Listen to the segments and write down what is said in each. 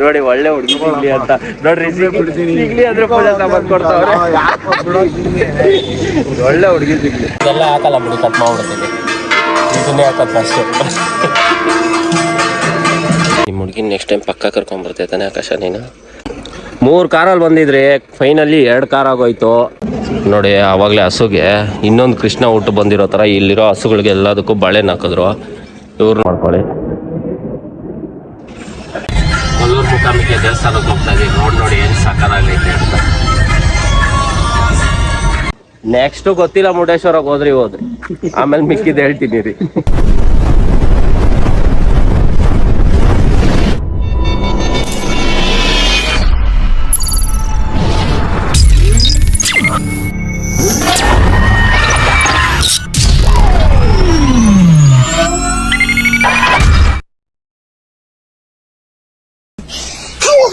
ನೋಡಿ ಒಳ್ಳೆ ಹುಡುಗಿ ಸಿಗ್ಲಿ ಅಂತ ನೋಡ್ರಿ, ಸಿಗ್ಲಿ ಅಂದ್ರೆ ಪೂಜೆ ಸಾಮಾನು ಕೊಡ್ತಾವ್ರೆ. ಒಳ್ಳೆ ಹುಡುಗಿ ಸಿಗ್ಲಿ. ಎಲ್ಲ ಹಾಕಲ್ಲ ಬಿಡಿ, ಕಟ್ ಮಾಡ್ಬಿಡ್ತೀನಿ, ಇದನ್ನೇ ಹಾಕತ್ತ ಅಷ್ಟೇ. ನಿಮ್ಮ ಹುಡುಗಿನ ನೆಕ್ಸ್ಟ್ ಟೈಮ್ ಪಕ್ಕ ಕರ್ಕೊಂಡ್ಬರ್ತೈತಾನೆ ಆಕಾಶ ನೀನು. 3 ಕಾರಲ್ಲಿ ಬಂದಿದ್ರೆ ಫೈನಲಿ 2 ಕಾರ್ ಆಗೋಯ್ತು ನೋಡಿ. ಆವಾಗಲೇ ಹಸುಗೆ ಇನ್ನೊಂದು ಕೃಷ್ಣ ಹುಟ್ಟು ಬಂದಿರೋ ಥರ ಇಲ್ಲಿರೋ ಹಸುಗಳಿಗೆ ಎಲ್ಲದಕ್ಕೂ ಬಾಳೆಹಣ್ಣು ಹಾಕಿದ್ರು. ಇವ್ರು ಮಾಡ್ಕೊಳ್ಳಿ. ಕೊಲ್ಲೂರು ಮೂಕಾಂಬಿಕೆ ದೇವಸ್ಥಾನಕ್ಕೆ ಹೋಗ್ತಾ ಇದೀವಿ. ನೋಡಿ ಏನು ಸಾಕಾಗೈತೆ ಅಂತ. ನೆಕ್ಸ್ಟ್ ಗೊತ್ತಿಲ್ಲ, ಮುರುಡೇಶ್ವರಕ್ಕೆ ಹೋದ್ರಿ ಆಮೇಲೆ ಮಿಕ್ಕಿದ್ದು ಹೇಳ್ತೀನಿ ರೀ.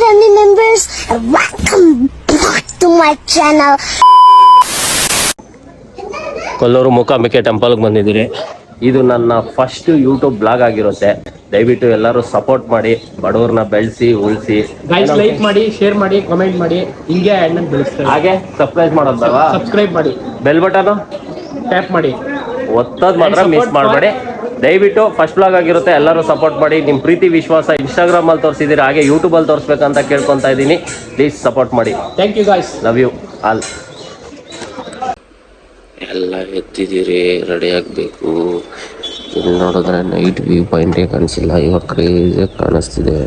Family members, welcome back to my channel. Kollur Mookambike ಟೆಂಪಲ್ಗೆ ಬಂದಿದ್ದೀರಿ. ಇದು ನನ್ನ ಫಸ್ಟ್ ಯೂಟ್ಯೂಬ್ ಬ್ಲಾಗ್ ಆಗಿರುತ್ತೆ. ದಯವಿಟ್ಟು ಎಲ್ಲರೂ ಸಪೋರ್ಟ್ ಮಾಡಿ, ಬಡವ್ರನ್ನ ಬೆಳೆಸಿ ಉಳಿಸಿ. ಲೈಕ್ ಮಾಡಿ, ಶೇರ್ ಮಾಡಿ, ಕಮೆಂಟ್ ಮಾಡಿ, ಹಿಂಗೆ ಅಣ್ಣನ ಬೆಳೆಸ್ತಾರೆ. ಹಾಗೆ ಸಬ್ಸ್ಕ್ರೈಬ್ ಮಾಡೋದಲ್ವಾ? ಸಬ್ಸ್ಕ್ರೈಬ್ ಮಾಡಿ, ಬೆಲ್ ಬಟನ್ ಟ್ಯಾಪ್ ಮಾಡಿ, ಒತ್ತೋದು ಮಾತ್ರ ಮಿಸ್ ಮಾಡಬೇಡಿ. ದಯವಿಟ್ಟು ಫಸ್ಟ್ ಬ್ಲಾಗ್ ಆಗಿರುತ್ತೆ, ಎಲ್ಲರೂ ಸಪೋರ್ಟ್ ಮಾಡಿ. ನಿಮ್ಮ ಪ್ರೀತಿ ವಿಶ್ವಾಸ ಇನ್ಸ್ಟಾಗ್ರಾಮಲ್ಲಿ ತೋರಿಸಿದ್ದೀರಿ, ಹಾಗೆ ಯೂಟ್ಯೂಬಲ್ಲಿ ತೋರಿಸ್ಬೇಕಂತ ಕೇಳ್ಕೊತಾ ಇದ್ದೀನಿ. ಪ್ಲೀಸ್ ಸಪೋರ್ಟ್ ಮಾಡಿ. Thank you guys, love you all. ಎಲ್ಲ ಎತ್ತಿದ್ದೀರಿ, ರೆಡಿ ಆಗಬೇಕು. ಇಲ್ಲಿ ನೋಡಿದ್ರೆ ನೈಟ್ ವ್ಯೂ ಪಾಯಿಂಟೇ ಕಾಣಿಸಿಲ್ಲ, ಇವಾಗ ಕ್ರೇಜಿಯಾಗಿ ಕಾಣಿಸ್ತಿದೆ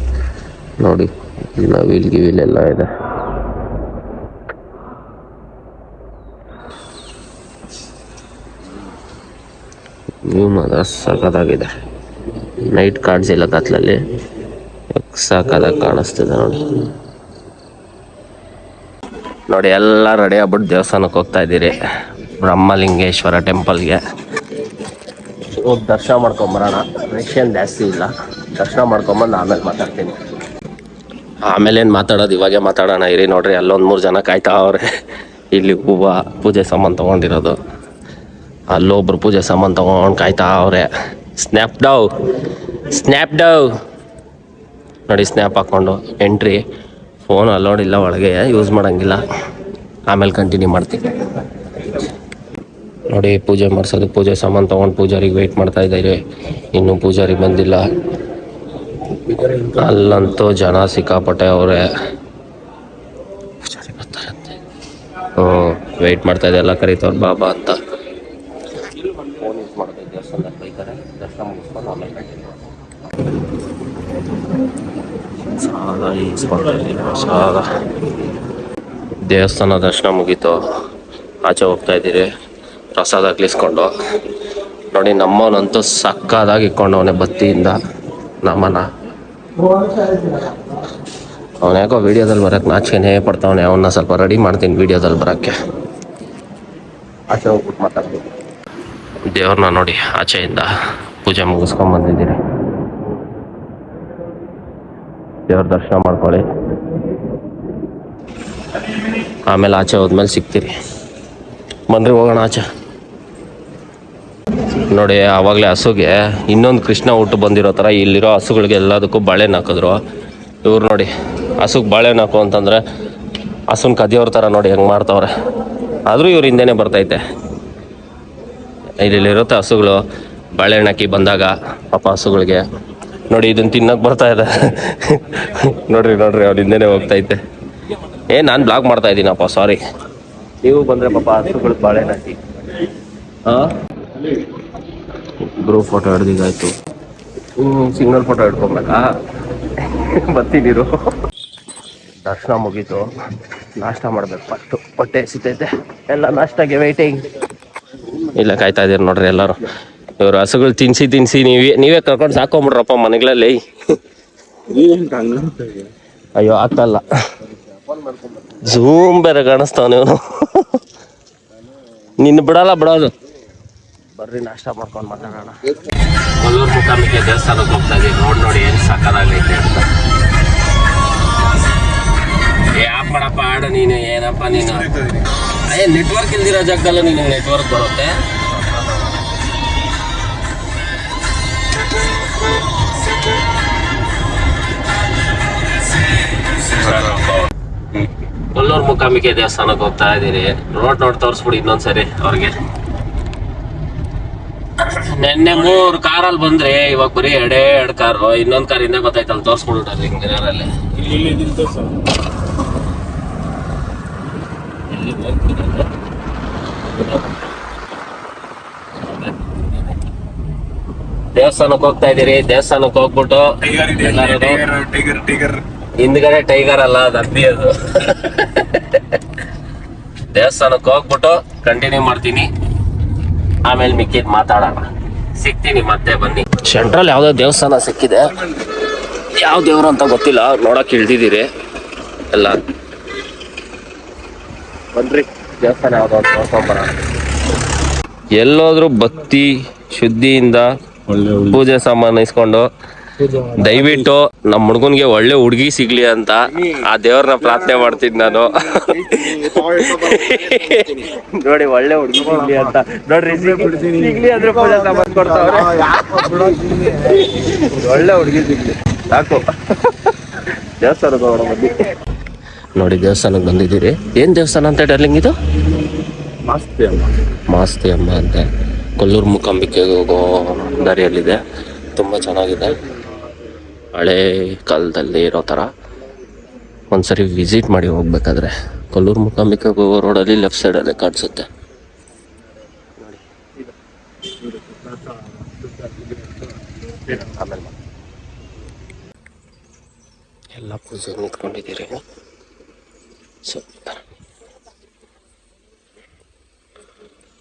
ನೋಡಿ. ನವಿಲ್ ಗಿವಿಲೆಲ್ಲ ಇದೆ. ವ್ಯೂ ಮಾತ್ರ ಸಖತ್ತಾಗಿದೆ. ನೈಟ್ ಕಾಣಿಸಿಲ್ಲ ಕತ್ಲಲ್ಲಿ, ಸಖತ್ತಾಗಿ ಕಾಣಿಸ್ತಿದೆ ನೋಡಿ. ನೋಡಿ ಎಲ್ಲ ರೆಡಿ ಆಗ್ಬಿಟ್ಟು ದೇವಸ್ಥಾನಕ್ಕೆ ಹೋಗ್ತಾ ಇದ್ದೀರಿ, ಬ್ರಹ್ಮಲಿಂಗೇಶ್ವರ ಟೆಂಪಲ್ಗೆ. ಹೋಗಿ ದರ್ಶನ ಮಾಡ್ಕೊಂಬರೋಣ. ರಶ್ ಏನು ಜಾಸ್ತಿ ಇಲ್ಲ, ದರ್ಶನ ಮಾಡ್ಕೊಂಬಂದು ಆಮೇಲೆ ಮಾತಾಡ್ತೀನಿ. ಆಮೇಲೆ ಏನು ಮಾತಾಡೋದು, ಇವಾಗೆ ಮಾತಾಡೋಣ ಇರಿ. ನೋಡ್ರಿ ಅಲ್ಲೊಂದು 3 ಜನ ಕಾಯ್ತಾ ಅವ್ರೆ. ಇಲ್ಲಿ ಹೂವು ಪೂಜೆ ಸಾಮಾನು ತೊಗೊಂಡಿರೋದು, ಅಲ್ಲೊಬ್ರು ಪೂಜೆ ಸಾಮಾನು ತೊಗೊಂಡು ಕಾಯ್ತಾ ಅವ್ರೆ. ಸ್ನ್ಯಾಪ್ ಡೌ ನೋಡಿ, ಸ್ನ್ಯಾಪ್ ಹಾಕ್ಕೊಂಡು ಎಂಟ್ರಿ. ಫೋನ್ ಅಲೋಡಿಲ್ಲ ಒಳಗೆ, ಯೂಸ್ ಮಾಡೋಂಗಿಲ್ಲ. ಆಮೇಲೆ ಕಂಟಿನ್ಯೂ ಮಾಡ್ತೀನಿ ನೋಡಿ. ಪೂಜೆ ಮಾಡಿಸೋದು, ಪೂಜೆ ಸಾಮಾನು ತೊಗೊಂಡು ಪೂಜಾರಿಗೆ ವೆಯ್ಟ್ ಮಾಡ್ತಾ ಇದ್ದಾರೆ. ಇನ್ನೂ ಪೂಜಾರಿ ಬಂದಿಲ್ಲ. ಅಲ್ಲಂತೂ ಜನ ಸಿಕ್ಕಾಪಟ್ಟೆ ಅವರೇ. ಪೂಜಾರಿ ಬರ್ತಾರಂತೆ. ವೆಯ್ಟ್ ಮಾಡ್ತಾ ಇದೆ, ಎಲ್ಲ ಕರೀತವ್ರು ಬಾಬಾ ಅಂತ. ಫೋನ್ ಯೂಸ್ ಮಾಡೋದು, ದೇವಸ್ಥಾನದಲ್ಲಿ ಬೈತಾರೆ. ದರ್ಶನ ಮುಗಿಸ್ಕೊಂಡು ಆಮೇಲೆ ಕಂಟಿನ್ಯೂ ದೇವಸ್ಥಾನ ದರ್ಶನ ಮುಗೀತು, ಆಚೆ ಹೋಗ್ತಾ ಇದ್ದೀರಿ. ಪ್ರಸಾದ ಹಾಕ್ಲಿಸ್ಕೊಂಡು ನೋಡಿ, ನಮ್ಮವನಂತೂ ಸಕ್ಕದಾಗಿ ಇಟ್ಕೊಂಡವನೆ ಬತ್ತಿಯಿಂದ ನಮ್ಮನ. ಅವನ ಯಾಕೋ ವೀಡಿಯೋದಲ್ಲಿ ಬರೋಕ್ಕೆ ನಾಚಿಕೆನೇ ಪಡ್ತಾವನೆ. ಅವನ್ನ ಸ್ವಲ್ಪ ರೆಡಿ ಮಾಡ್ತೀನಿ ವೀಡಿಯೋದಲ್ಲಿ ಬರೋಕ್ಕೆ. ಆಚೆ ಹೋಗ್ಬಿಟ್ಟು ಮಾತಾಡ್ತೀನಿ. ದೇವ್ರನ್ನ ನೋಡಿ, ಆಚೆಯಿಂದ ಪೂಜೆ ಮುಗಿಸ್ಕೊಂಡ್ಬಂದಿದ್ದೀರಿ. ದೇವ್ರ ದರ್ಶನ ಮಾಡ್ಕೊಳ್ಳಿ, ಆಮೇಲೆ ಆಚೆ ಹೋದ್ಮೇಲೆ ಸಿಗ್ತೀರಿ. ಬಂದ್ರಿ ಹೋಗೋಣ ಆಚೆ. ನೋಡಿ ಆವಾಗಲೇ ಹಸುಗೆ ಇನ್ನೊಂದು ಕೃಷ್ಣ ಹುಟ್ಟು ಬಂದಿರೋ ಥರ ಇಲ್ಲಿರೋ ಹಸುಗಳಿಗೆ ಎಲ್ಲದಕ್ಕೂ ಬಾಳೆಹಣ್ಣು ಹಾಕಿದ್ರು. ಇವ್ರು ನೋಡಿ ಹಸುಗೆ ಬಾಳೆಹಣ್ಣು ಹಾಕು ಅಂತಂದರೆ ಹಸುನ ಕದಿಯೋರ ಥರ ನೋಡಿ ಹೆಂಗೆ ಮಾಡ್ತವ್ರೆ. ಆದರೂ ಇವ್ರ ಹಿಂದೆನೇ ಬರ್ತೈತೆ. ಇಲ್ಲಿರುತ್ತೆ ಹಸುಗಳು, ಬಾಳೆಹಣ್ಣು ಹಾಕಿ ಬಂದಾಗ ಪಾಪ ಹಸುಗಳಿಗೆ ನೋಡಿ ಇದನ್ನು ತಿನ್ನೋಕೆ ಬರ್ತಾ ಇದೆ. ನೋಡ್ರಿ ಅವ್ರ ಹಿಂದೆನೇ ಹೋಗ್ತೈತೆ. ನಾನು ಬ್ಲಾಗ್ ಮಾಡ್ತಾ ಇದ್ದೀನಪ್ಪ, ಸಾರಿ. ನೀವು ಬಂದರೆ ಪಾಪ ಹಸುಗಳು ಬಾಳೆಹಣ್ಣು ಹಾಕಿ. ಗ್ರೂಪ್ ಫೋಟೋ ಹಿಡ್ದಿಗಾಯ್ತು. ಸಿಂಗಲ್ ಫೋಟೋ ಹಿಡ್ಕೊಬೇಕಾ? ಬರ್ತೀನಿರು. ದರ್ಶನ ಮುಗೀತು, ನಾಷ್ಟ ಮಾಡ್ಬೇಕು. ಫಸ್ಟು ಹೊಟ್ಟೆ ಸಿಗ್ತೈತೆ. ಎಲ್ಲ ನಾಷ್ಟಾಗೆ ವೆಯ್ಟಿಂಗ್. ಇಲ್ಲ ಕಾಯ್ತಾ ಇದೀರಿ ನೋಡ್ರಿ ಎಲ್ಲರೂ. ಇವರು ಹಸುಗಳು ತಿನ್ಸಿ ನೀವೇ ಕರ್ಕೊಂಡು ಸಾಕೊಂಬಿಡ್ರಪ್ಪ ಮನೆಗಳಲ್ಲಿ. ಅಯ್ಯೋ ಆಗ್ತಲ್ಲ, ಝೂಮ್ ಬೇರೆ ಕಾಣಿಸ್ತಾವ. ನೀವು ನಿನ್ನ ಬಿಡೋದು. ಬರ್ರಿ ನಾಷ್ಟ ಮಾಡ್ಕೊಂಡು ಮಾತಾಡೋಣ. ಕೊಲ್ಲೂರು ಮೂಕಾಂಬಿಕೆ ದೇವಸ್ಥಾನಕ್ಕೆ ಹೋಗ್ತಾ ಇದೀವಿ. ನೋಡಿ ಏನು ಸಾಕಾಗೈತೆ ಅಂತ. ಯಾಕೆ ಮಾಡಪ್ಪ ಆಡು ನೀನು, ಏನಪ್ಪ ನೀನು? ನೆಟ್ವರ್ಕ್ ಇಲ್ದಿರೋ ಜಾಗದಲ್ಲ ನೀನು ನೆಟ್ವರ್ಕ್ ಬರುತ್ತೆ. ಕೊಲ್ಲೂರು ಮೂಕಾಂಬಿಕೆ ದೇವಸ್ಥಾನಕ್ಕೆ ಹೋಗ್ತಾ ಇದೀರಿ. ರೋಡ್ ನೋಡಿ ತೋರಿಸ್ಬಿಡಿ ಇನ್ನೊಂದ್ಸರಿ ಅವ್ರಿಗೆ. ನೆನ್ನೆ 3 ಕಾರಲ್ಲಿ ಬಂದ್ರೆ ಇವಾಗ ಬರೀ 2 ಕಾರು. ಇನ್ನೊಂದ್ ಕಾರ್ ಹಿಂದೆ ಗೊತ್ತಾಯ್ತಲ್ಲ, ತೋರಿಸ್ಬಿಡ್ರಿ ಮಿರರಲ್ಲಿ. ದೇವಸ್ಥಾನಕ್ಕೆ ಹೋಗ್ತಾ ಇದೀರಿ. ದೇವಸ್ಥಾನಕ್ಕೆ ಹೋಗ್ಬಿಟ್ಟು ಹಿಂದ್ಗಡೆ ಟೈಗರ್ ಅಲ್ಲ, ಅದು ಅಬ್ಬಿ ಅದು. ದೇವಸ್ಥಾನಕ್ಕೆ ಹೋಗ್ಬಿಟ್ಟು ಕಂಟಿನ್ಯೂ ಮಾಡ್ತೀನಿ, ಆಮೇಲೆ ಮಿಕ್ಕಿದ್ ಮಾತಾಡೋಣ. ಸಿಗ್ತೀನಿ ಮತ್ತೆ, ಬನ್ನಿ. ಸೆಂಟ್ರಲ್ ಯಾವ್ದೋ ದೇವಸ್ಥಾನ ಸಿಕ್ಕಿದೆ, ಯಾವ ದೇವ್ರು ಅಂತ ಗೊತ್ತಿಲ್ಲ, ನೋಡಕ್ ಇಳ್ದಿದ್ದೀರಿ ಎಲ್ಲ. ಬನ್ರಿ ದೇವಸ್ಥಾನ ಯಾವ್ದೋ ಅಂತ ನೋಡ್ಕೊಂಬರೋಣ. ಎಲ್ಲೋದ್ರು ಭಕ್ತಿ ಶುದ್ಧಿಯಿಂದ ಪೂಜೆ ಸಾಮಾನು ಇಸ್ಕೊಂಡು, ದಯವಿಟ್ಟು ನಮ್ಮ ಹುಡುಗನ್ಗೆ ಒಳ್ಳೆ ಹುಡುಗಿ ಸಿಗ್ಲಿ ಅಂತ ಆ ದೇವ್ರನ್ನ ಪ್ರಾರ್ಥನೆ ಮಾಡ್ತೀನಿ ನಾನು. ನೋಡಿ, ಒಳ್ಳೆ ಹುಡುಗಿ ಸಿಗ್ಲಿ ಅಂತ ನೋಡ್ರಿ, ಸಿಗ್ಲಿ ಅಂದ್ರೆ ಪೂಜೆ ಸಾಮಾನು ಕೊಡ್ತಾವ್ರೆ. ಒಳ್ಳೆ ಹುಡುಗಿ ಸಿಗ್ಲಿ ಸಾಕು. ದೇವಸ್ಥಾನಕ್ಕೆ ಹೋಗೋಣ ಬನ್ನಿ. ನೋಡಿ, ದೇವಸ್ಥಾನಕ್ಕೆ ಬಂದಿದ್ದೀರಿ. ಏನ್ ದೇವಸ್ಥಾನ ಅಂತ ಡಾರ್ಲಿಂಗ್ ಇದು? ಮಾಸ್ತಿ ಅಮ್ಮ ಅಂತ ಕೊಲ್ಲೂರು ಮೂಕಾಂಬಿಕೆಗೆ ಹೋಗೋ ದಾರಿಯಲ್ಲಿದೆ. ತುಂಬ ಚೆನ್ನಾಗಿದೆ, ಹಳೆ ಕಾಲದಲ್ಲಿ ಇರೋ ಥರ. ಒಂದ್ಸರಿ ವಿಸಿಟ್ ಮಾಡಿ ಹೋಗ್ಬೇಕಾದ್ರೆ ಕೊಲ್ಲೂರು ಮೂಕಾಂಬಿಕೆಗೆ ಹೋಗೋ ರೋಡಲ್ಲಿ ಲೆಫ್ಟ್ ಸೈಡಲ್ಲೇ ಕಾಣಿಸುತ್ತೆ. ಆಮೇಲೆ ಎಲ್ಲ ಪೂಜೆ ನಿಂತ್ಕೊಂಡಿದ್ದೀರಿ.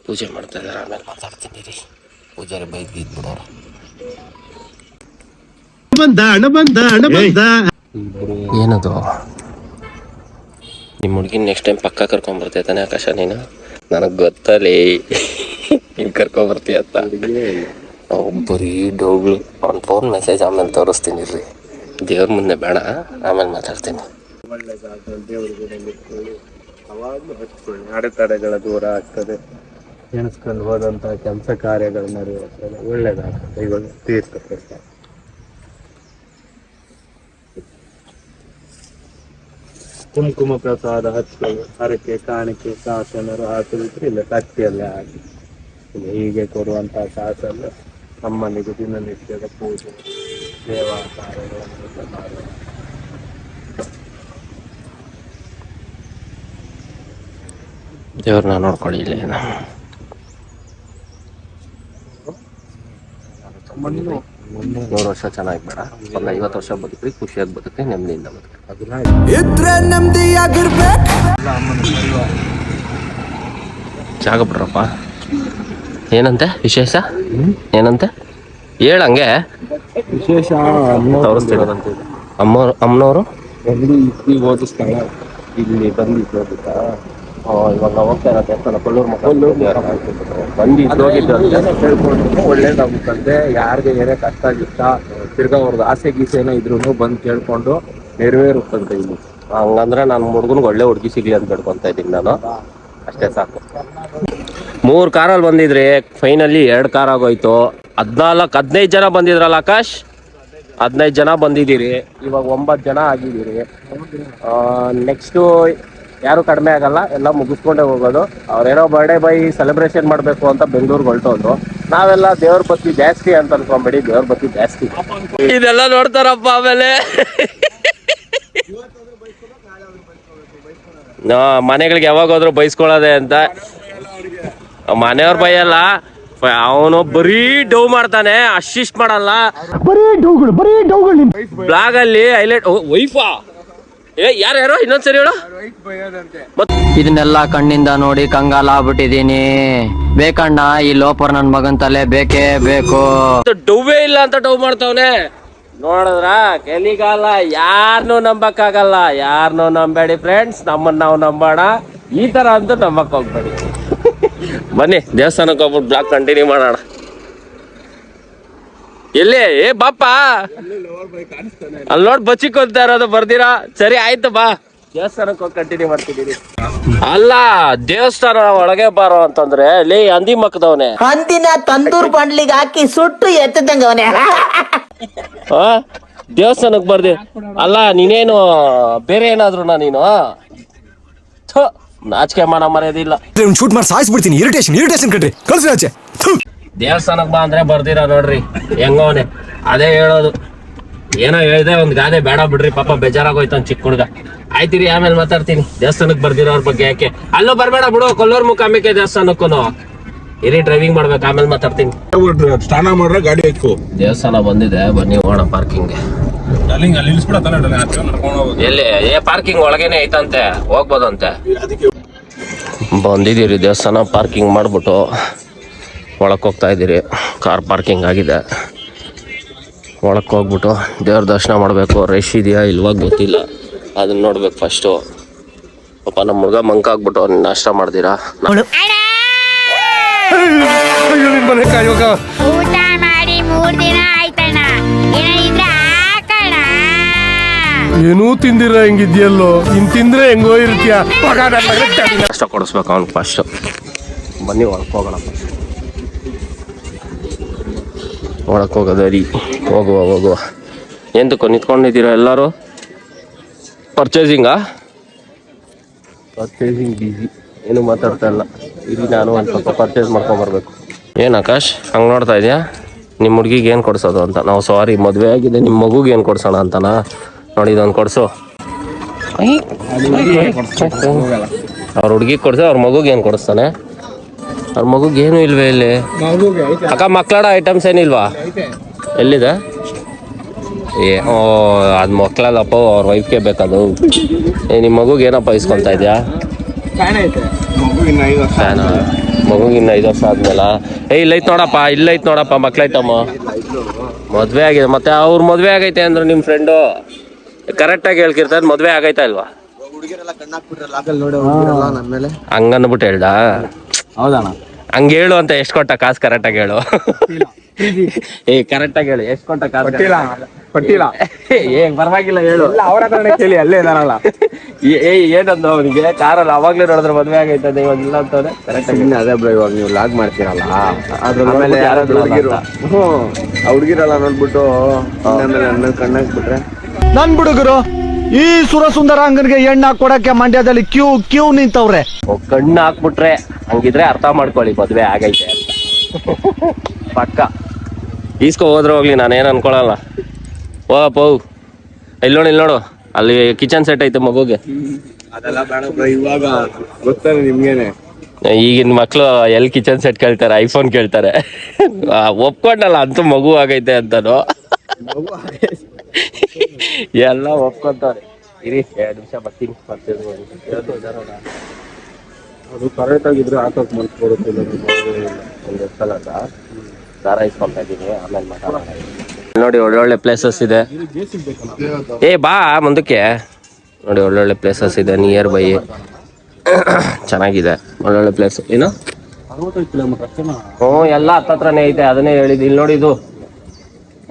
ಪೂಜೆ ಮಾಡ್ತಾ ಇದ್ದಾರೆ, ಆಮೇಲೆ ಮಾತಾಡ್ತೀನಿ ರೀ. ಪೂಜಾರಿ ಬೈಕ್ ಇದ್ಬಿಡೋರು. ಏನದು? ನಿಮ್ಮ ಹುಡುಗಿನ ನೆಕ್ಸ್ಟ್ ಟೈಮ್ ಪಕ್ಕ ಕರ್ಕೊಂಬರ್ತಾನೆ ಆಕಾಶ ನೀನು? ನನಗೆ ಗೊತ್ತಲ್ಲಿ ನೀನು ಕರ್ಕೊಂಬರ್ತೀಯ ಅಂತ. ಬರೀ ಡೋಗ್ಳು. ಅವ್ನ ಫೋನ್ ಮೆಸೇಜ್ ಆಮೇಲೆ ತೋರಿಸ್ತೀನಿ ರೀ. ದೇವ್ರ ಮುಂದೆ ಬೇಡ, ಆಮೇಲೆ ಮಾತಾಡ್ತೀನಿ. ಅವಾಗಲೂ ಹಚ್ಕೊಳ್ಳಿ, ಅಡೆತಡೆಗಳ ದೂರ ಆಗ್ತದೆ. ಎಣಿಸ್ಕೊಂಡು ಹೋದಂಥ ಕೆಲಸ ಕಾರ್ಯಗಳು ನಡೆಯುತ್ತದೆ, ಒಳ್ಳೇದಾಗ್ತದೆ. ಈಗ ತೀರ್ಥ ಪ್ರಸಾದ, ಕುಂಕುಮ ಪ್ರಸಾದ ಹಚ್ಕೊಳ್ಳಿ. ಹರಕೆ ಕಾಣಿಕೆ ಶಾಸನರು ಹಾಕಿದ್ರೆ ಇಲ್ಲ ತಟ್ಟಿಯಲ್ಲೇ ಹಾಕಿ. ಹೀಗೆ ಕೊಡುವಂಥ ಶಾಸನ ನಮ್ಮನಿಗೆ ದಿನನಿತ್ಯದ ಪೂಜೆ ಸೇವಾ ಕಾರ್ಯಗಳನ್ನು ಮಾಡುವ. ದೇವ್ರನ್ನ ನೋಡ್ಕೊಳ್ಳಿ ಇಲ್ಲಿ. 100 ವರ್ಷ ಚೆನ್ನಾಗಿ ಬೇಡ, ಒಂದು 50 ವರ್ಷ ಬದುಕ್ರಿ, ಖುಷಿಯಾಗಿ ಬದುಕ್ರಿ, ನೆಮ್ಮದಿಯಿಂದ ಬದುಕ್ರಿ. ಜಾಗ ಬಿಡ್ರಪ್ಪ. ಏನಂತೆ ವಿಶೇಷ? ಏನಂತೆ ಹೇಳಂಗೆ ವಿಶೇಷ ತೋರಿಸ್ತಿರೋದಂತೆ. ಅಮ್ಮನವರು ಹೋದ ಸ್ಥಳ ಇಲ್ಲಿ ಬಂದಿದ್ದು ಹೋಗುತ್ತಾ? ಇವಾಗ ನಾವು ಹೋಗ್ತಾ ಇರೋ ದೇವಸ್ಥಾನ ಕೊಲ್ಲೂರು ಬಂದಿದ್ದು ಹೋಗಿದ್ದು ಕೇಳ್ಕೊಂಡು ಒಳ್ಳೇದಾಗುತ್ತಂತೆ. ಯಾರಿಗೆ ಏನೇ ಕಷ್ಟ ಗಿಷ್ಟ ತಿರ್ಗಾ ಅವ್ರದ್ದು ಆಸೆ ಗೀಸೆ ಏನೋ ಇದ್ರು ಬಂದು ಕೇಳ್ಕೊಂಡು ನೆರವೇರುತ್ತಂತೆ ಇಲ್ಲಿ. ಹಂಗಂದ್ರೆ ನಾನು ಹುಡುಗನಿಗೆ ಒಳ್ಳೆ ಹುಡುಗಿ ಸಿಗ್ಲಿ ಅಂತ ಕೇಳ್ಕೊಂತ ಇದ್ದೀನಿ ನಾನು. ಅಷ್ಟೇ ಸಾಕು. 3 ಕಾರಲ್ಲಿ ಬಂದಿದ್ರಿ, ಫೈನಲಿ 2 ಕಾರ್ ಆಗೋಯ್ತು. 15 ಜನ ಬಂದಿದ್ರಲ್ಲ ಆಕಾಶ್? 15 ಜನ ಬಂದಿದ್ದೀರಿ. ಇವಾಗ 9 ಜನ ಆಗಿದ್ದೀರಿ. ನೆಕ್ಸ್ಟು ಯಾರು ಕಡಿಮೆ ಆಗಲ್ಲ, ಎಲ್ಲ ಮುಗಿಸ್ಕೊಂಡೇ ಹೋಗೋದು. ಅವ್ರೇನೋ ಬರ್ಡೇ ಬೈ ಸೆಲೆಬ್ರೇಷನ್ ಮಾಡಬೇಕು ಅಂತ ಬೆಂಗಳೂರಿಗೆ ಹೊರಟೋದ್ರು. ನಾವೆಲ್ಲ ದೇವ್ರ ಬತ್ತಿ ಜಾಸ್ತಿ ಅಂತ ಅನ್ಕೊಂಬೇಡಿ, ದೇವ್ರ ಬತ್ತಿ ಜಾಸ್ತಿ. ಇದೆಲ್ಲ ನೋಡ್ತಾರಪ್ಪ. ಆಮೇಲೆ ಮನೆಗಳಿಗೆ ಯಾವಾಗ ಹೋದ್ರು ಬೈಸ್ಕೊಳ್ಳೋದೆ ಅಂತ. ಮನೆಯವ್ರ ಬೈಯಲ್ಲ, ಅವನು ಬರೀ ಡೌ ಮಾಡ್ತಾನೆ, ಅಶಿಸ್ಟ್ ಮಾಡಲ್ಲ. ಬ್ಲಾಗ್ ಅಲ್ಲಿ ಹೈಲೈಟ್. ವೈಫಾ? ಯಾರು ಇನ್ನೊಂದ್ಸರಿ ಹೇಳು. ಇದನ್ನೆಲ್ಲ ಕಣ್ಣಿಂದ ನೋಡಿ ಕಂಗಾಲ ಆಗ್ಬಿಟ್ಟಿದೀನಿ. ಬೇಕಣ್ಣ, ಈ ಲೋಪರ್ ನನ್ ಮಗನ್ ತಲೆ ಬೇಕೇ ಬೇಕು. ಡೌವೇ ಇಲ್ಲ ಅಂತ ಡೌ ಮಾಡ್ತಾವನೆ. ನೋಡಿದ್ರ ಕೆಲಿಗಾಲ. ಯಾರನ್ನೂ ನಂಬಕ್ಕಾಗಲ್ಲ, ಯಾರನ್ನೂ ನಂಬೇಡಿ ಫ್ರೆಂಡ್ಸ್. ನಮ್ಮನ್ನ ನಾವು ನಂಬೋಣ, ಈ ತರ ಅಂತೂ ನಂಬಕ್ ಹೋಗ್ಬೇಡಿ. ಬನ್ನಿ ದೇವಸ್ಥಾನಕ್ಕೆ ಹೋಗ್ಬಿಟ್ಟು ಬ್ಲಾಗ್ ಕಂಟಿನ್ಯೂ ಮಾಡೋಣ. ಎಲ್ಲಿ? ಬಾಪ ಅಲ್ಲಿ ನೋಡ್ ಬಚ್ಚಿಕೊಂತ ಇರೋದು ಬರ್ದಿರಾ? ಸರಿ ಆಯ್ತು, ಬಾ ದೇವಸ್ಥಾನಕ್ಕೆ ಹೋಗಿ ಕಂಟಿನ್ಯೂ ಮಾಡ್ತಿದ್ದೀರಿ. ಅಲ್ಲ, ದೇವಸ್ಥಾನ ಒಳಗೆ ಬಾರೋ ಅಂತಂದ್ರೆ ಅಲ್ಲಿ ಹಂದಿ ಮಕ್ಕದವನೆ. ಹಂದಿನ ತಂದೂರ್ ಬಂಡ್ಲಿಗೆ ಹಾಕಿ ಸುಟ್ಟು ಎತ್ತದಂಗವನೆ. ದೇವಸ್ಥಾನಕ್ಕೆ ಬರ್ದಿ ಅಲ್ಲ, ನೀನೇನು ಬೇರೆ ಏನಾದ್ರು ನೀನು ನಾಚಿಕೆ ಮಾಡೋ ಮರ್ಯಾದಿಲ್ಲ. ಶೂಟ್ ಮಾಡಿ ಸಾಯಿಸ್ಬಿಡ್ತೀನಿ. ಇರಿಟೇಷನ್ ಕಣ್ರಿ, ಕಳ್ಸಿ ಆಚೆ. ದೇವಸ್ಥಾನಕ್ ಬಾ ಅಂದ್ರೆ ಬರ್ದಿರ ನೋಡ್ರಿ ಹೆಂಗವನೆ. ಅದೇ ಹೇಳೋದು, ಏನೋ ಹೇಳ್ದೆ ಒಂದ್ ಗಾದೆ ಬೇಡ ಬಿಡ್ರಿ, ಪಾಪ ಬೇಜಾರಾಗೋಯ್ತು ಚಿಕ್ಕ ಹುಡುಗ. ಆಯ್ತಿರಿ, ಆಮೇಲೆ ಮಾತಾಡ್ತೀನಿ. ದೇವಸ್ಥಾನಕ್ ಬರ್ದಿರೋರ್ ಬಗ್ಗೆ ಯಾಕೆ ಅಲ್ಲೂ ಬರ್ಬೇಡ ಬಿಡು, ಕೊಲ್ಲೂರ್ ಮುಖಾಂಬಿಕೆ ದೇವಸ್ಥಾನಕ್ಕೂ ಇರಿ, ಡ್ರೈವಿಂಗ್ ಮಾಡ್ಬೇಕು, ಆಮೇಲೆ ಮಾತಾಡ್ತೀನಿ. ಸ್ನಾನ ಮಾಡ್ರೆ ಗಾಡಿ ಹಾಕು. ದೇವಸ್ಥಾನ ಬಂದಿದೆ, ಬನ್ನಿ ಹೋಗೋಣ ಪಾರ್ಕಿಂಗ್ಗೆ. ಎಲ್ಲಿ ಪಾರ್ಕಿಂಗ್ ಒಳಗೇನೆ ಐತಂತೆ, ಹೋಗ್ಬೋದಂತೆ. ಬಂದಿದ್ದೀರಿ ದೇವಸ್ಥಾನ, ಪಾರ್ಕಿಂಗ್ ಮಾಡ್ಬಿಟ್ಟು ಒಳಕ್ಕೆ ಹೋಗ್ತಾ ಇದ್ದೀರಿ. ಕಾರ್ ಪಾರ್ಕಿಂಗ್ ಆಗಿದೆ. ಒಳಕ್ಕೆ ಹೋಗ್ಬಿಟ್ಟು ದೇವ್ರ ದರ್ಶನ ಮಾಡಬೇಕು. ರಶ್ ಇದೆಯಾ ಇಲ್ವಾಗ ಗೊತ್ತಿಲ್ಲ, ಅದನ್ನ ನೋಡ್ಬೇಕು ಫಸ್ಟು. ಪಾಪ ನಮ್ಮ ಹುಡುಗ ಮಂಕ ಆಗ್ಬಿಟ್ಟು ನಾಷ್ಟ ಮಾಡ್ತೀರಾ? ಊಟ ಮಾಡಿ 3 ದಿನ ಆಯ್ತಣ್ಣ, ಏನಿದ್ರೆ ಹಾಕಣ. ಏನೂ ತಿಂದಿರ ಹೆಂಗಿದ್ಯಲ್ಲೋ, ಇನ್ ತಿಂದ್ರೆ ಹೆಂಗೋ ಇರ್ತೀಯ. ನಾಷ್ಟ ಕೊಡಿಸ್ಬೇಕು ಅವ್ನಿಗೆ ಫಸ್ಟು. ಬನ್ನಿ ಒಳಕ್ಕೆ ಹೋಗೋಣ. ಒಳಕ್ಕೆ ಹೋಗೋದು ರೀ, ಹೋಗುವ. ಎಂತಕ್ಕೋ ನಿಂತ್ಕೊಂಡಿದ್ದೀರಾ ಎಲ್ಲರೂ? ಪರ್ಚೇಸಿಂಗ್ ಬಿಸಿ, ಏನು ಮಾತಾಡ್ತಾ ಇಲ್ಲ. ಇಲ್ಲಿ ನಾನು ಒಂದು ಸ್ವಲ್ಪ ಪರ್ಚೇಸ್ ಮಾಡ್ಕೊಂಬರ್ಬೇಕು. ಏನು ಆಕಾಶ್ ಹಂಗೆ ನೋಡ್ತಾ ಇದೆಯಾ? ನಿಮ್ಮ ಹುಡುಗಿಗೆ ಏನು ಕೊಡ್ಸೋದು ಅಂತ. ನಾವು ಸಾರಿ, ಮದುವೆ ಆಗಿದೆ, ನಿಮ್ಮ ಮಗುಗೆ ಏನು ಕೊಡ್ಸೋಣ ಅಂತನಾ? ನೋಡಿ ಇದೊಂದು ಕೊಡಿಸು. ಅವ್ರ ಹುಡುಗಿಗೆ ಕೊಡ್ಸೋ, ಅವ್ರ ಮಗುಗೆ ಏನು ಕೊಡಿಸ್ತಾನೆ? ಅವ್ರ ಮಗುಗೆ ಏನು ಇಲ್ವೇ ಇಲ್ಲಿ? ಅಕ್ಕ ಮಕ್ಕಳಾಡ ಐಟಮ್ಸ್ ಏನಿಲ್ವಾ? ಎಲ್ಲಿದೆ? ಅದು ಮಕ್ಕಳಲ್ಲಪ್ಪ, ಅವ್ರ ವೈಫ್ಗೆ ಬೇಕದು. ನಿಮ್ಮ ಮಗುಗೆ ಏನಪ್ಪ ಇಸ್ಕೊತಾ ಇದೆಯಾ? ಫ್ಯಾನ? ಮಗುಗಿನ್ನ 5 ವರ್ಷ ಆದ್ಮೇಲೆ ಇಲ್ಲೈತ್ ನೋಡಪ್ಪ ಮಕ್ಳೈತಮ್ಮ. ಮದ್ವೆ ಆಗಿದೆ, ಮತ್ತೆ ಅವ್ರ ಮದ್ವೆ ಆಗೈತೆ ಅಂದ್ರೆ ನಿಮ್ಮ ಫ್ರೆಂಡು ಕರೆಕ್ಟಾಗಿ ಹೇಳ್ಕಿರ್ತಾರೆ. ಮದ್ವೆ ಆಗೈತಾ ಇಲ್ವಾ ಹಂಗನ್ಬಿಟ್ಟು ಹೇಳ್ದ? ಹೌದಣ್ಣ, ಹಂಗೆ ಹೇಳು ಅಂತ. ಎಷ್ಟು ಕೊಟ್ಟ ಕಾಸು ಕರೆಕ್ಟಾಗಿ ಹೇಳು. ಕರೆಕ್ಟಾಗಿ ಹೇಳು, ಎಷ್ಟು ಕೊಟ್ಟ ಕಾಸು? ಪಟ್ಟಿಲ್ಲ. ಪರವಾಗಿಲ್ಲ ಹೇಳು, ಅವ್ರ ಹತ್ರನೇ ಕೇಳಿ, ಅಲ್ಲೇ ಇದಾರಲ್ಲ. ಏನಂದ ಅವನಿಗೆ ಕಾರಲ್ಲಿ ಅವಾಗ್ಲೇ ನೋಡಿದ್ರೆ ಮದ್ವೆ ಆಗೈತದೆ, ಇವಾಗ ಇಲ್ಲ ಅಂತವ್ರೆ. ಕರೆಕ್ಟಾಗಿ ಅದೇ ಬ್ರೋ, ಇವಾಗ ನೀವು ಲಾಗ್ ಮಾಡ್ತೀರಲ್ಲ, ಆಮೇಲೆ ಯಾರಾದ್ರೂ ಹುಡುಗಿರು ಹುಡುಗಿರಲ್ಲ ನೋಡ್ಬಿಟ್ಟು ನನ್ನ ಕಣ್ಣಾಕ್ಬಿಟ್ರೆ ನನ್ ಬಿಡುಗರು ಈ ಸುರಸುಂದರಾಂಗನ್ಗೆ ಎಣ್ಣೆ ಕೊಡಕ್ಕೆ ಮಂಡ್ಯದಲ್ಲಿ ಕ್ಯೂ ನಿಂತವ್ರೆ. ಕಣ್ಣು ಹಾಕ್ಬಿಟ್ರೆ ಹಂಗಿದ್ರೆ ಅರ್ಥ ಮಾಡ್ಕೊಳ್ಳಿ ಮದ್ವೆ ಆಗೈತೆ ಅಂತ. ಪಕ್ಕ ಈಸ್ಕೊ ಹೋದ್ರೆ ಹೋಗ್ಲಿ, ನಾನೇನು ಅನ್ಕೊಳಲ್ಲ. ಹೋಗಪ್ಪ ಹೋಗು. ಇಲ್ಲಿ ನೋಡು, ಅಲ್ಲಿ ಕಿಚನ್ ಸೆಟ್ ಐತೆ ಮಗುಗೆ. ಅದೆಲ್ಲ ಬೇಡ ಇವಾಗ ಗೊತ್ತಾನೆ ನಿಮ್ಗೇನೆ. ಈಗಿನ ಮಕ್ಳು ಎಲ್ಲಿ ಕಿಚನ್ ಸೆಟ್ ಕೇಳ್ತಾರೆ, ಐಫೋನ್ ಕೇಳ್ತಾರೆ. ಒಪ್ಕೊಂಡಲ್ಲ ಅಂತೂ ಮಗು ಆಗೈತೆ ಅಂತಾನು. ಎಲ್ಲ ಒಪ್ಕೊಂತಾರೆ. ಇರಿ 2 ನಿಮಿಷ ಬರ್ತೀನಿ. ಅದು ಕರೆಕ್ಟ್ ಆಗಿದ್ರೆ ಹಾಕಕ್ ಮನ್ಸು ಬರುತ್ತೆ. ಒಂದು ಸಲ ದಾರ ಇಸ್ಕೊಳ್ತಾ ಇದ್ದೀನಿ, ಆಮೇಲೆ ಮಾತಾಡೋಣ. ನೋಡಿ ಒಳ್ಳೊಳ್ಳೆ ಪ್ಲೇಸಸ್ ಇದೆ. ಬಾ ಮುಂದಕ್ಕೆ. ನೋಡಿ ಒಳ್ಳೊಳ್ಳೆ ಪ್ಲೇಸಸ್ ಇದೆ ನಿಯರ್ ಬೈ, ಚೆನ್ನಾಗಿದೆ ಒಳ್ಳೊಳ್ಳೆ ಪ್ಲೇಸ್. ಏನು 65 ಕಿಲೋಮೀಟರ್ ಅಷ್ಟೇನಾ? ಎಲ್ಲ ಹತ್ತತ್ರನೇ ಐತೆ, ಅದನ್ನೇ ಹೇಳಿದ್ದು. ಇಲ್ಲಿ ನೋಡಿ, ಇದು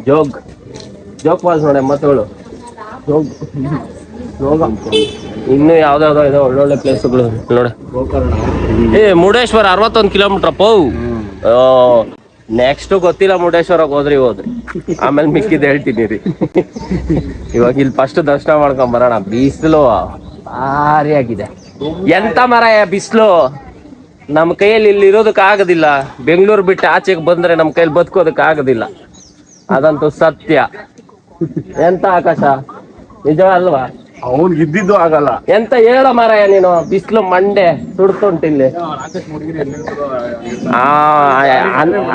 ಜೋಗ್ ಫಾಲ್ಸ್ ನೋಡಿ, ಮತ್ತೇಳು ಇನ್ನು ಯಾವ್ದಾವ್ದೋ ಇದೆ ಒಳ್ಳೊಳ್ಳೆ ಪ್ಲೇಸ್ಗಳು ನೋಡಿ. ಮುರುಡೇಶ್ವರ 61 ಕಿಲೋಮೀಟರ್ ಅಪ್ಪ. ನೆಕ್ಸ್ಟ್ ಗೊತ್ತಿಲ್ಲ, ಮುರುಡೇಶ್ವರಕ್ಕೆ ಹೋದ್ರಿ ಆಮೇಲೆ ಮಿಕ್ಕಿದ್ದು ಹೇಳ್ತೀನಿ ರೀ. ಇವಾಗ ಇಲ್ಲಿ ಫಸ್ಟ್ ದರ್ಶನ ಮಾಡ್ಕೊಂಡ್ ಬರೋಣ. ಬಿಸಿಲು ಭಾರಿ ಆಗಿದೆ. ಎಂತ ಮರ ಬಿಸಿಲು, ನಮ್ಮ ಕೈಯಲ್ಲಿ ಇಲ್ಲಿ ಇರೋದಕ್ಕೆ ಆಗೋದಿಲ್ಲ. ಬೆಂಗಳೂರು ಬಿಟ್ಟು ಆಚೆಗೆ ಬಂದ್ರೆ ನಮ್ಮ ಕೈಯಲ್ಲಿ ಬದುಕೋದಕ್ಕೆ ಆಗೋದಿಲ್ಲ, ಅದಂತೂ ಸತ್ಯ. ಎಂತ ಆಕಾಶ, ನಿಜ ಅಲ್ವಾ? ಅವ್ನಿಗೆ ಇದ್ದಿದ್ದು ಆಗಲ್ಲ. ಎಂತ ಹೇಳೋ ಮಾರಾಯ ನೀನು, ಬಿಸಿಲು ಮಂಡೆ ಸುಡ್ತುಂಟಿಲ್ಲಿ.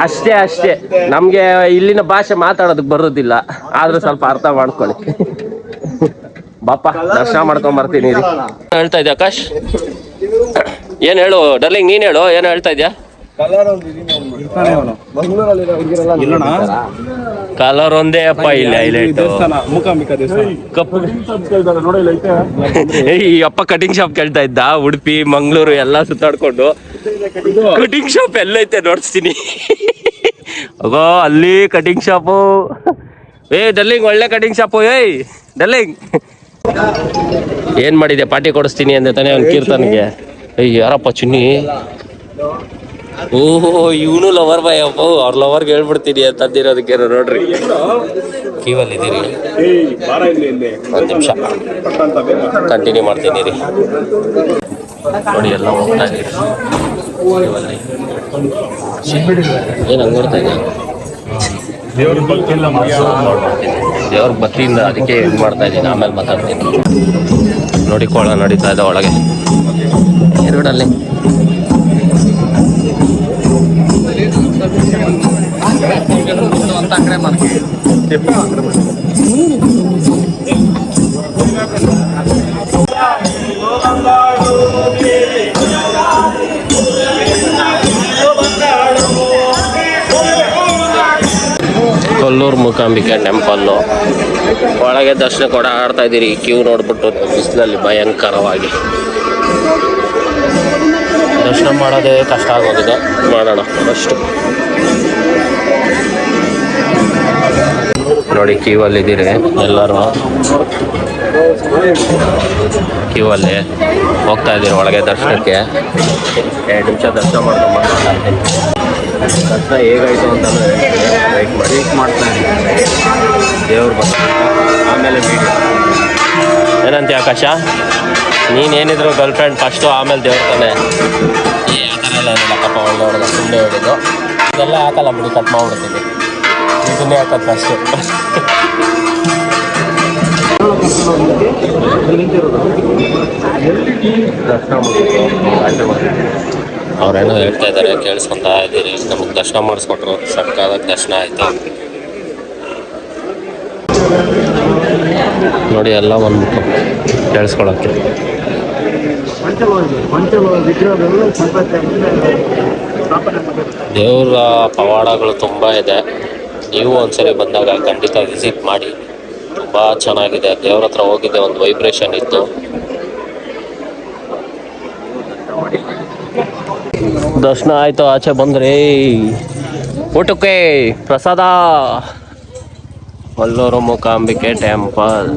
ಅಷ್ಟೇ ನಮ್ಗೆ ಇಲ್ಲಿನ ಭಾಷೆ ಮಾತಾಡೋದಕ್ ಬರೋದಿಲ್ಲ, ಆದ್ರೂ ಸ್ವಲ್ಪ ಅರ್ಥ ಮಾಡ್ಕೊಳ್ಳಿ. ಬಾಪ ದರ್ಶನ ಮಾಡ್ಕೊಂಡ್ ಬರ್ತೀನಿ. ಹೇಳ್ತಾ ಇದ್ಯಾ ಆಕಾಶ್? ಏನ್ ಹೇಳು ಡರ್ಲಿಂಗ್, ನೀನ್ ಹೇಳು, ಏನು ಹೇಳ್ತಾ ಇದ್ಯಾ? ಕಲರ್ ಒಂದೇ ಅಪ್ಪ ಇಲ್ಲ ಹೈಲೈಟ್. ಈ ಅಪ್ಪ ಕಟಿಂಗ್ ಶಾಪ್ ಕೇಳ್ತಾ ಇದ್ದ, ಉಡುಪಿ ಮಂಗಳೂರು ಎಲ್ಲಾ ಸುತ್ತಾಡ್ಕೊಂಡು. Cutting shop ಎಲ್ಲೈತೆ ನೋಡ್ಸ್ತೀನಿ. ಅಗೋ ಅಲ್ಲಿ ಕಟಿಂಗ್ ಶಾಪು. ಡರ್ಲಿಂಗ್ ಒಳ್ಳೆ ಕಟಿಂಗ್ ಶಾಪು. ಡರ್ಲಿಂಗ್ ಏನ್ ಮಾಡಿದೆ? ಪಾರ್ಟಿ ಕೊಡಿಸ್ತೀನಿ ಅಂದೆ ತಾನೇ ಅವ್ನು ಕೀರ್ತನ್ಗೆ. ಯಾರಪ್ಪ ಚಿನ್ನಿ? ಓಹೋ ಇವನು ಲವರ್ ಬಾಯ್ ಅಪ್ಪ, ಅವ್ರ ಲವರ್ಗೆ ಹೇಳ್ಬಿಡ್ತೀನಿ ಅಂತಂದಿರೋದಕ್ಕೆ ನೋಡ್ರಿ. ಕ್ಯೂವಲ್ಲಿ ಇದ್ದೀರಿ, ಒಂದು ನಿಮಿಷ ಕಂಟಿನ್ಯೂ ಮಾಡ್ತೀನಿ ರೀ. ನೋಡಿ ಎಲ್ಲ ಹೋಗ್ತಾ ಇದ್ದೀರಿ ಕ್ಯೂವಲ್ಲಿ. ಏನು ಹಂಗೆ ನೋಡ್ತಾ ಇದ್ದೀನಿ, ದೇವ್ರ ಭಕ್ತಿಯಿಂದ ಅದಕ್ಕೆ ಇದು ಮಾಡ್ತಾ ಇದ್ದೀನಿ. ಆಮೇಲೆ ಮಾತಾಡ್ತೀನಿ. ನೋಡಿ ಕೋಳ ನಡೀತಾ ಇದೆ ಒಳಗೆ ಎರಡಲ್ಲಿ. ಕೊಲ್ಲೂರು ಮೂಕಾಂಬಿಕೆ ಟೆಂಪಲ್ಲು ಒಳಗೆ ದರ್ಶನ ಕೂಡ ಆಡ್ತಾ ಇದ್ದೀರಿ. ಕ್ಯೂ ನೋಡ್ಬಿಟ್ಟು ಬಿಸಿಲಲ್ಲಿ ಭಯಂಕರವಾಗಿ ದರ್ಶನ ಮಾಡೋದೇ ಕಷ್ಟ ಆಗೋಗಿದೆ. ಮಾಡೋಣ ಫಸ್ಟು. ನೋಡಿ ಕ್ಯೂ ಅಲ್ಲಿ ಇದ್ದೀರಿ ಎಲ್ಲರೂ, ಕ್ಯೂ ಅಲ್ಲಿ ಹೋಗ್ತಾ ಇದ್ದೀರಿ ಒಳಗೆ ದರ್ಶನಕ್ಕೆ. 2 ನಿಮಿಷ ದರ್ಶನ ಮಾಡ್ಕೊಂಡು ದರ್ಶನ ಹೇಗಾಯಿತು ಅಂತಂದರೆ ವೆಯ್ಟ್ ಮಾಡ್ತಾ ಇದ್ದೀನಿ. ದೇವ್ರು ಬರ್ತಾರೆ ಆಮೇಲೆ ವೀಡಿಯೋ. ಏನಂತ ಆಕಾಶ, ನೀನೇನಿದ್ರು ಗರ್ಲ್ ಫ್ರೆಂಡ್ ಫಸ್ಟು ಆಮೇಲೆ ದೇವ್ರ ತಾನೆ? ಆ ಥರ ಎಲ್ಲ ಏನಿಲ್ಲಕ್ಕಪ್ಪ, ಒಳ್ಳೆ ಸುಮ್ಮನೆ ಹೇಳಿದ್ದು. ಇದೆಲ್ಲ ಹಾಕಲ್ಲ ಬಿಡಿ, ಕಟ್ ಮಾಡ್ಬಿಡ್ತೀನಿ. ಇದನ್ನೇ ಹಾಕತ್ತೆ ಅಷ್ಟೇ. ದರ್ಶನ ಅವ್ರೇನೋ ಹೇಳ್ತಾ ಇದ್ದಾರೆ, ಕೇಳಿಸ್ಕೊತಾ ಇದ್ದೀರಿ. ನಮಗೆ ದರ್ಶನ ಮಾಡಿಸ್ಕೊಟ್ರು, ಸಕ್ಕತ್ತಾಗಿ ದರ್ಶನ ಆಯಿತು. ನೋಡಿ ಎಲ್ಲ ಬಂದ್ಬಿಟ್ಟು ಕೇಳಿಸ್ಕೊಳಕ್ಕೆ. ದೇವರ ಪವಾಡಗಳು ತುಂಬ ಇದೆ. ನೀವು ಒಂದ್ಸರಿ ಬಂದಾಗ ಖಂಡಿತ ವಿಸಿಟ್ ಮಾಡಿ, ತುಂಬ ಚೆನ್ನಾಗಿದೆ. ದೇವ್ರ ಹತ್ರ ಹೋಗಿದ್ದೆ, ಒಂದು ವೈಬ್ರೇಷನ್ ಇತ್ತು. ದರ್ಶನ ಆಯಿತು, ಆಚೆ ಬಂದ್ರಿ ಊಟಕ್ಕೆ ಪ್ರಸಾದ. ಕೊಲ್ಲೂರು ಮೂಕಾಂಬಿಕೆ ಟೆಂಪಲ್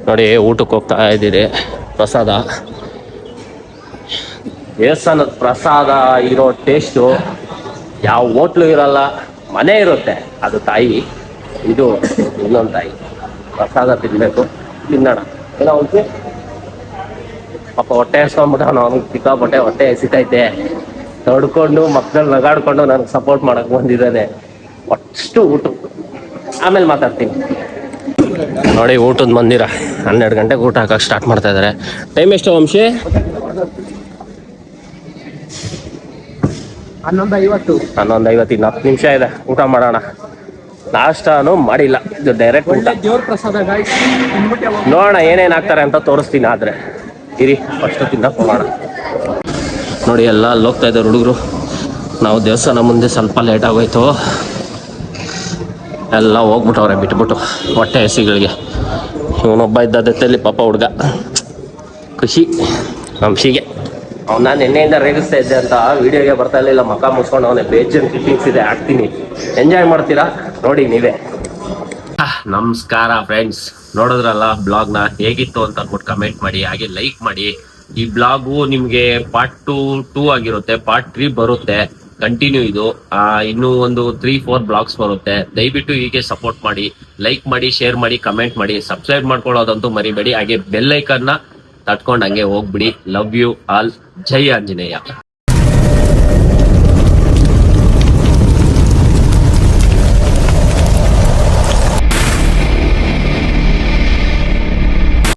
ನೋಡಿ, ಊಟಕ್ಕೆ ಹೋಗ್ತಾ ಇದ್ದೀರಿ. ಪ್ರಸಾದ, ದೇವಸ್ಥಾನದ ಪ್ರಸಾದ ಇರೋ ಟೇಸ್ಟು ಯಾವ ಹೋಟ್ಲು ಇರಲ್ಲ, ಮನೆ ಇರುತ್ತೆ. ಅದು ತಾಯಿ, ಇದು ಇನ್ನೊಂದು ತಾಯಿ. ಪ್ರಸಾದ ತಿನ್ನಬೇಕು, ತಿನ್ನೋಣ. ಏನೋ ಒಂದು ಪಾಪ ಹೊಟ್ಟೆ ಹಸ್ಕೊಂಡ್ಬಿಟ್ಟು ಅವ್ನಿಗೆ ಸಿಕ್ಕಾಪಟ್ಟೆ ಹೊಟ್ಟೆ ಎಸಿತೈತೆ. ತಡ್ಕೊಂಡು ಮಕ್ಕಳನ್ನ ನಗಾಡ್ಕೊಂಡು ನನಗೆ ಸಪೋರ್ಟ್ ಮಾಡಕ್ಕೆ ಬಂದಿದ್ದಾನೆ. ಅಷ್ಟು ಊಟ ಆಮೇಲೆ ಮಾತಾಡ್ತೀನಿ. ನೋಡಿ ಊಟದ ಮಂದಿರ 12 ಗಂಟೆಗೆ ಊಟ ಹಾಕಕ್ಕೆ ಸ್ಟಾರ್ಟ್ ಮಾಡ್ತಾ ಇದ್ದಾರೆ. ಟೈಮ್ ಎಷ್ಟು ವಂಶಿ? 11:50. 11:50. ಇನ್ನು 10 ನಿಮಿಷ ಇದೆ, ಊಟ ಮಾಡೋಣ. ನಾಷ್ಟಾನು ಮಾಡಿಲ್ಲ, ಇದು ಡೈರೆಕ್ಟ್ ಊಟ. ದೇವ್ರ ಪ್ರಸಾದ ನೋಡೋಣ ಏನೇನು ಹಾಕ್ತಾರೆ ಅಂತ ತೋರಿಸ್ತೀನಿ. ಆದರೆ ಇರಿ ಫಸ್ಟ್ ತಿನ್ನಕ್ಕೆ ಹೋಗೋಣ. ನೋಡಿ ಎಲ್ಲ ಅಲ್ಲಿ ಹೋಗ್ತಾ ಇದ್ದಾರೆ ಹುಡುಗರು. ನಾವು ದೇವಸ್ಥಾನ ಮುಂದೆ ಸ್ವಲ್ಪ ಲೇಟ್ ಆಗೋಯ್ತು. ಎಲ್ಲ ಹೋಗ್ಬಿಟ್ಟವ್ರೆ ಬಿಟ್ಬಿಟ್ಟು ಹೊಟ್ಟೆ ಹಸಿಗಳಿಗೆ. ಇವನೊಬ್ಬ ಇದ್ದ ಜೊತೆಯಲ್ಲಿ ಪಾಪ ಹುಡುಗ ಖುಷಿ ವಂಶಿಗೆ. ಅವನ್ನ ನಿನ್ನೆಯಿಂದ ರೇಗಿಸ್ತಾ ಇದ್ದೆ ಅಂತ ವಿಡಿಯೋಗೆ ಬರ್ತಾ ಇರಲಿಲ್ಲ. ಮಕ್ಕ ಮುಚ್ಕೊಂಡು ಅವನೇ ಬೇಜನ್ ಕ್ಲಿಪ್ಪಿಂಗ್ಸ್ ಇದೆ, ಹಾಕ್ತೀನಿ, ಎಂಜಾಯ್ ಮಾಡ್ತೀರಾ ನೋಡಿ ನೀವೇ. ನಮಸ್ಕಾರ ಫ್ರೆಂಡ್ಸ್, ನೋಡಿದ್ರಲ್ಲ ಬ್ಲಾಗ್ನ, ಹೇಗಿತ್ತು ಅಂತ ಅಂದ್ಬಿಟ್ಟು ಕಮೆಂಟ್ ಮಾಡಿ, ಹಾಗೆ ಲೈಕ್ ಮಾಡಿ. ಈ ಬ್ಲಾಗು ನಿಮಗೆ ಪಾರ್ಟ್ 2 ಆಗಿರುತ್ತೆ. ಪಾರ್ಟ್ 3 ಬರುತ್ತೆ ಕಂಟಿನ್ಯೂ. ಇದು ಇನ್ನೂ ಒಂದು 3-4 ಬ್ಲಾಗ್ಸ್ ಬರುತ್ತೆ. ದಯವಿಟ್ಟು ಹೀಗೆ ಸಪೋರ್ಟ್ ಮಾಡಿ, ಲೈಕ್ ಮಾಡಿ, ಶೇರ್ ಮಾಡಿ, ಕಮೆಂಟ್ ಮಾಡಿ, ಸಬ್ಸ್ಕ್ರೈಬ್ ಮಾಡ್ಕೊಳ್ಳೋದಂತೂ ಮರಿಬೇಡಿ. ಹಾಗೆ ಬೆಲ್ ಐಕನ್ನ ತಟ್ಕೊಂಡು ಹಂಗೆ ಹೋಗ್ಬಿಡಿ. Love you all. ಜೈ ಆಂಜನೇಯ.